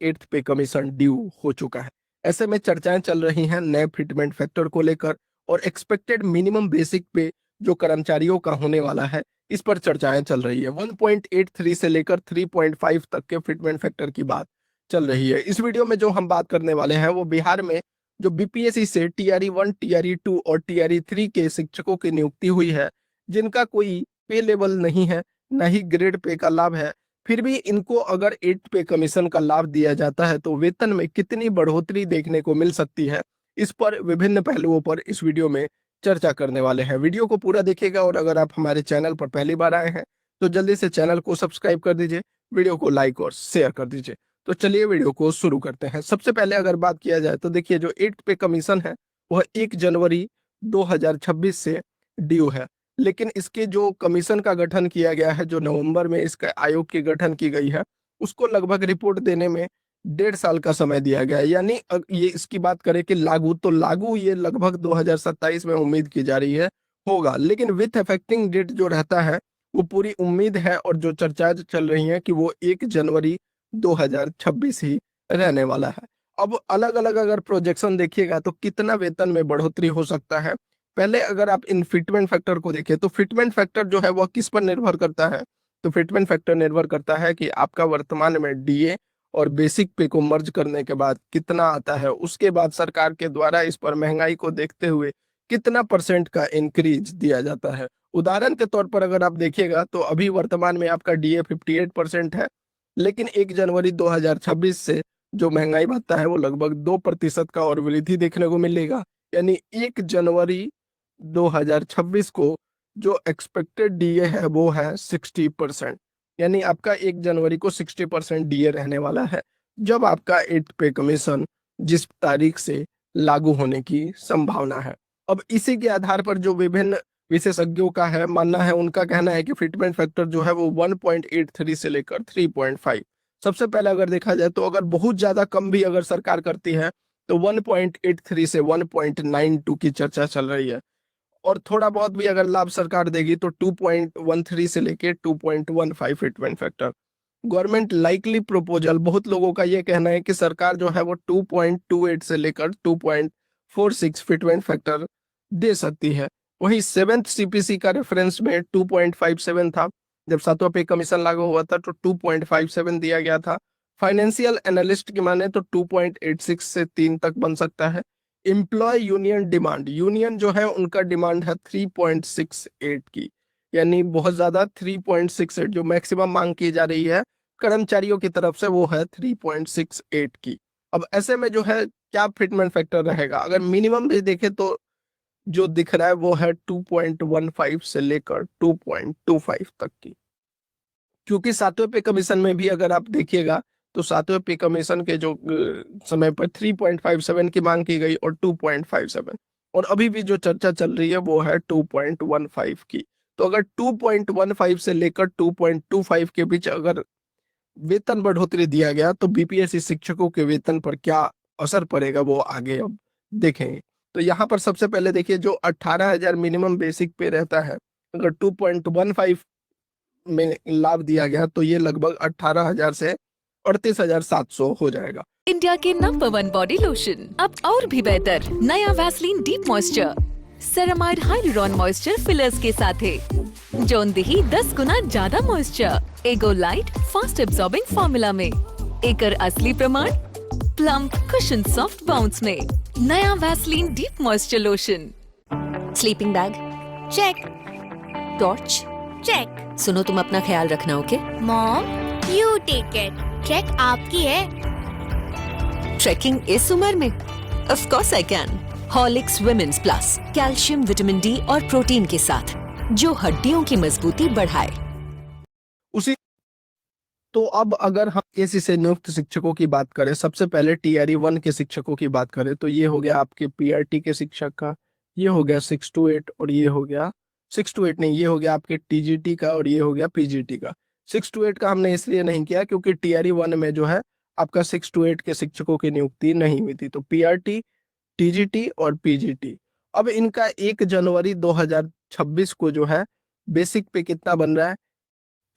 1/8 पे commission due हो चुका है। ऐसे में चर्चाएं चल रही हैं नए फिटमेंट फैक्टर को लेकर और एक्सपेक्टेड मिनिमम बेसिक पे जो कर्मचारियों का होने वाला है, इस पर चर्चाएं चल रही है। 1.83 से लेकर 3.5 तक के फिटमेंट फैक्टर की बात चल रही है। इस वीडियो में जो हम बात करने वाले हैं वो बिहार में जो बीपीएससी से टीआरई 1, टीआरई 2 और टीआरई 3 के शिक्षकों की नियुक्ति हुई है, जिनका कोई पे लेवल नहीं है, ना ही ग्रेड पे का लाभ है। फिर भी इनको अगर 8 पे कमीशन का लाभ दिया जाता है तो वेतन में कितनी बढ़ोतरी देखने को मिल सकती है, इस पर विभिन्न पहलुओं पर इस वीडियो में चर्चा करने वाले हैं। वीडियो को पूरा देखिएगा और अगर आप हमारे चैनल पर पहली बार आए हैं तो जल्दी से चैनल को सब्सक्राइब कर दीजिए, वीडियो को लाइक और शेयर कर दीजिए। तो चलिए वीडियो को शुरू करते हैं। सबसे पहले अगर बात किया जाए तो देखिए जो 8 पे कमीशन है वह 1 जनवरी 2026 से ड्यू है, लेकिन इसके जो कमीशन का गठन किया गया है, जो नवंबर में इसका आयोग की गठन की गई है, उसको लगभग रिपोर्ट देने में 1.5 साल का समय दिया गया है। यानी ये इसकी बात करें कि लागू ये लगभग 2027 में उम्मीद की जा रही है होगा, लेकिन विथ इफेक्टिंग डेट जो रहता है वो पूरी उम्मीद है और जो चर्चाएं चल रही हैं कि वो 1 जनवरी 2026 ही रहने वाला है। अब अलग अलग अगर प्रोजेक्शन देखिएगा तो कितना वेतन में बढ़ोतरी हो सकता है। पहले अगर आप इन फिटमेंट फैक्टर को देखें तो फिटमेंट फैक्टर जो है वह किस पर निर्भर करता है, तो फिटमेंट फैक्टर निर्भर करता है कि आपका वर्तमान में डीए और बेसिक पे को मर्ज करने के बाद कितना आता है, उसके बाद सरकार के द्वारा इस पर महंगाई को देखते हुए कितना परसेंट का इंक्रीज दिया जाता है। उदाहरण के तौर पर अगर आप देखिएगा तो अभी वर्तमान में आपका डीए 58% है, लेकिन 1 जनवरी 2026 से जो महंगाई भत्ता है वो लगभग 2% का और वृद्धि देखने को मिलेगा। यानी 1 जनवरी 2026 को जो एक्सपेक्टेड डीए है वो है 60%। यानी आपका 1 जनवरी को 60% डीए रहने वाला है, जब आपका 8 पे कमीशन जिस तारीख से लागू होने की संभावना है। अब इसी के आधार पर जो विभिन्न विशेषज्ञों का है मानना है, उनका कहना है कि फिटमेंट फैक्टर जो है वो 1.83 से लेकर 3.5। सबसे पहले अगर देखा जाए तो अगर बहुत ज्यादा कम भी अगर सरकार करती है तो 1.83 से 1.92 की चर्चा चल रही है, और थोड़ा बहुत भी अगर लाभ सरकार देगी तो 2.13 से लेके 2.15 fitment factor. Government likely proposal, बहुत लोगों का ये कहना है कि सरकार जो है वो 2.28 से लेकर 2.46 फिटमेंट फैक्टर दे सकती है। वही 7th सीपीसी का रेफरेंस में 2.57 था, जब 7वां पे कमीशन लागू हुआ था तो 2.57 दिया गया था। फाइनेंशियल एनालिस्ट की माने तो 2.86 से 3 तक बन सकता है। एम्प्लॉय यूनियन डिमांड, यूनियन जो है उनका डिमांड है 3.68 की, यानी बहुत ज्यादा 3.68 जो मैक्सिमम मांग की जा रही है कर्मचारियों की तरफ से वो है 3.68 की। अब ऐसे में जो है क्या फिटमेंट फैक्टर रहेगा, अगर मिनिमम भी देखे तो जो दिख रहा है वो है 2.15 से लेकर 2.25 तक की। क्योंकि 7वें पे कमीशन में भी अगर आप देखिएगा तो 7वें पे कमीशन के जो समय पर 3.57 की मांग की गई और 2.57, और अभी भी जो चर्चा चल रही है वो है 2.15 की। तो अगर 2.15 से लेकर 2.25 के बीच अगर वेतन बढ़ोतरी दिया गया तो बीपीएससी शिक्षकों के वेतन पर क्या असर पड़ेगा वो आगे अब देखेंगे। तो यहाँ पर सबसे पहले देखिए जो 18,000 मिनिमम बेसिक पे रहता है, अगर 2.15 में लाभ दिया गया तो ये लगभग 18,000 से 38,700 हो जाएगा। इंडिया के नंबर 1 बॉडी लोशन अब और भी बेहतर, नया Vaseline deep moisture ceramide hyaluron moisture fillers के साथ है जो दही 10 गुना ज्यादा मॉइस्चर, एगो लाइट फास्ट एब्सॉर्बिंग फॉर्मूला में, एकर असली प्रमाण प्लम्प कुशन सॉफ्ट बाउंस में। नया Vaseline deep moisture lotion. Sleeping bag check, torch check. सुनो, तुम अपना ख्याल रखना, okay? Mom you take it. Check आपकी है। ट्रैकिंग इस उम्र में? Of course I can. Horlicks women's plus, calcium, vitamin D और प्रोटीन के साथ, जो हड्डियों की मजबूती बढ़ाए। उसी तो अब अगर हम एसी से नियुक्त शिक्षकों की बात करें, सबसे पहले टीआरई 1 के शिक्षकों की बात करें तो ये हो गया आपके पीआरटी के शिक्षक का, ये हो गया 6 to 8, और ये हो गया 6 to 8 नहीं, ये हो गया आपके टीजीटी का, और ये हो गया पीजीटी का। 6 to 8 का हमने इसलिए नहीं किया क्योंकि टीआरई 1 में जो है आपका 6 to 8 के शिक्षकों की नियुक्ति नहीं हुई थी। तो पीआरटी, टीजीटी और पीजीटी, अब इनका 1 जनवरी 2026 को जो है बेसिक पे कितना बन रहा है,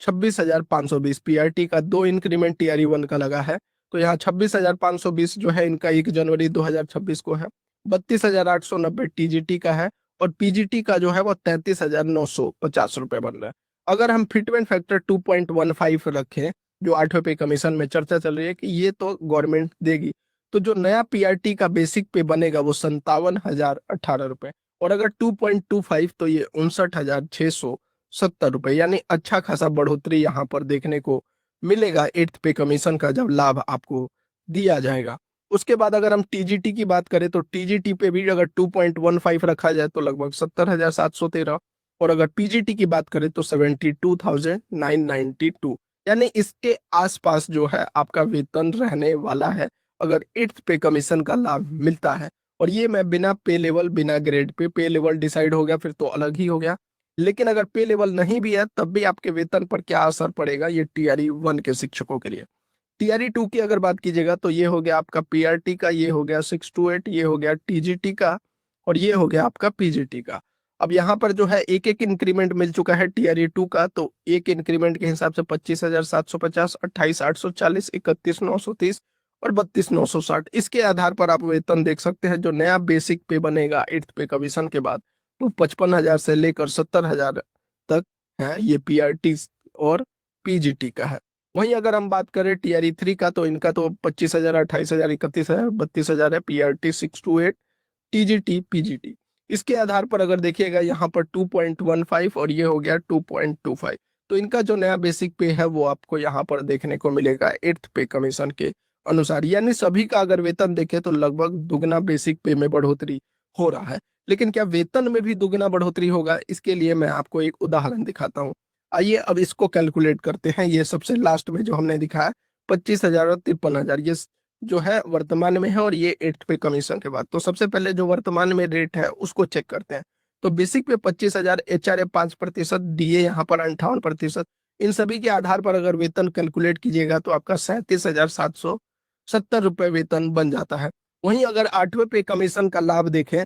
26,520। पीआरटी का 2 इंक्रीमेंट टीआरई 1 का लगा है तो यहाँ 26,520 जो है इनका 1 जनवरी 2026 को है, 32,890 टीजीटी का है और पीजीटी का जो है वो 33,950 रुपए बन रहा है। अगर हम फिटमेंट फैक्टर 2.15 रखें, जो 8वें पे कमीशन में चर्चा चल रही है कि ये तो गवर्नमेंट देगी, तो जो नया पीआरटी का बेसिक पे बनेगा वो 57,018 रुपए और अगर 2.25 तो ये 59,670 रुपए, यानी अच्छा खासा बढ़ोतरी यहाँ पर देखने को मिलेगा 8th पे कमीशन का जब लाभ आपको दिया जाएगा। उसके बाद अगर हम टीजीटी की बात करें तो टीजीटी पे भी अगर 2.15 रखा जाए तो लगभग 70,713 और अगर पीजीटी की बात करें तो 72,992, यानी इसके आसपास जो है आपका वेतन रहने वाला है अगर 8th पे कमीशन का लाभ मिलता है। और ये मैं बिना पे लेवल, बिना ग्रेड पे लेवल डिसाइड हो गया फिर तो अलग ही हो गया, लेकिन अगर पे लेवल नहीं भी है तब भी आपके वेतन पर क्या असर पड़ेगा ये टीआरई 1 के शिक्षकों के लिए। टीआरई 2 की अगर बात कीजिएगा तो ये हो गया आपका पीआरटी का, ये हो गया 628, ये हो गया टीजीटी का और ये हो गया आपका पीजीटी का। अब यहाँ पर जो है एक एक इंक्रीमेंट मिल चुका है टीआरई 2 का, तो एक इंक्रीमेंट के हिसाब से 25,750, 28,840, 31,930 और 32,960, इसके आधार पर आप वेतन देख सकते हैं। जो नया बेसिक पे बनेगा 8th पे कमीशन के बाद तो 55,000 से लेकर 70,000 तक है, ये पीआरटी और पीजीटी का है। वहीं अगर हम बात करें टीआरई 3 का तो इनका तो 25,000, 28,000, 31,000, 32,000 है, पीआरटी 628, टीजीटी, पीजीटी। इसके आधार पर अगर देखिएगा यहाँ पर 2.15 और ये हो गया 2.25, तो इनका जो नया बेसिक पे है वो आपको यहाँ पर देखने को मिलेगा 8th पे कमीशन के अनुसार, यानी सभी का अगर वेतन देखें तो लगभग दुगना बेसिक पे में बढ़ोतरी हो रहा है। लेकिन क्या वेतन में भी दुगना बढ़ोतरी होगा, इसके लिए मैं आपको एक उदाहरण दिखाता हूँ। आइए अब इसको कैलकुलेट करते हैं। ये सबसे लास्ट में जो हमने दिखाया 25,000 और 53,000, ये जो है वर्तमान में है और ये 8th पे कमीशन के बाद। तो सबसे पहले जो वर्तमान में रेट है उसको चेक करते हैं। तो बेसिक पे 25,000, एचआरए 5%, डीए यहाँ पर 58%, इन सभी के आधार पर अगर वेतन कैलकुलेट कीजिएगा तो आपका 37,770 रुपए वेतन बन जाता है। वहीं अगर 8वें पे कमीशन का लाभ देखें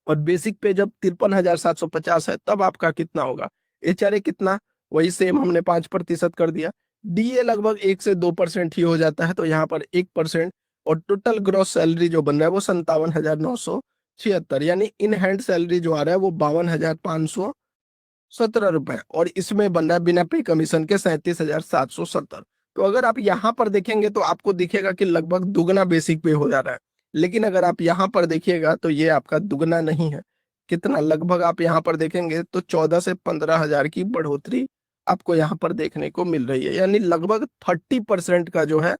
और बेसिक पे जब 53,750 है तब आपका कितना होगा, एचआरए कितना, वही सेम हमने 5% कर दिया, डीए लगभग 1 से 2% ही हो जाता है तो यहाँ पर 1% और टोटल ग्रॉस सैलरी जो बन रहा है वो 57,976, यानी इन हैंड सैलरी जो आ रहा है वो 52,517 रुपए और इसमें बन रहा है बिना पे कमीशन के 37,770। तो अगर आप यहाँ पर देखेंगे तो आपको दिखेगा कि लगभग दुगना बेसिक पे हो जा रहा है, लेकिन अगर आप यहाँ पर देखिएगा तो ये आपका दुगना नहीं है। कितना, लगभग आप यहाँ पर देखेंगे तो 14 से 15,000 की बढ़ोतरी आपको यहाँ पर देखने को मिल रही है, यानी लगभग 30% का जो है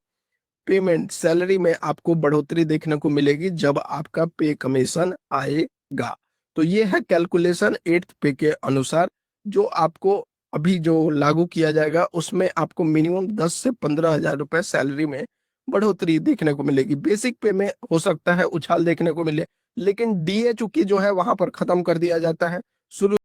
पेमेंट सैलरी में आपको बढ़ोतरी देखने को मिलेगी जब आपका पे कमीशन आएगा। तो ये है कैलकुलेशन 8th पे के अनुसार, जो आपको अभी जो लागू किया जाएगा उसमें आपको मिनिमम 10 से 15,000 रुपए सैलरी में बढ़ोतरी देखने को मिलेगी। बेसिक पे में हो सकता है उछाल देखने को मिले, लेकिन डीए चूंकि जो है वहां पर खत्म कर दिया जाता है, शुरू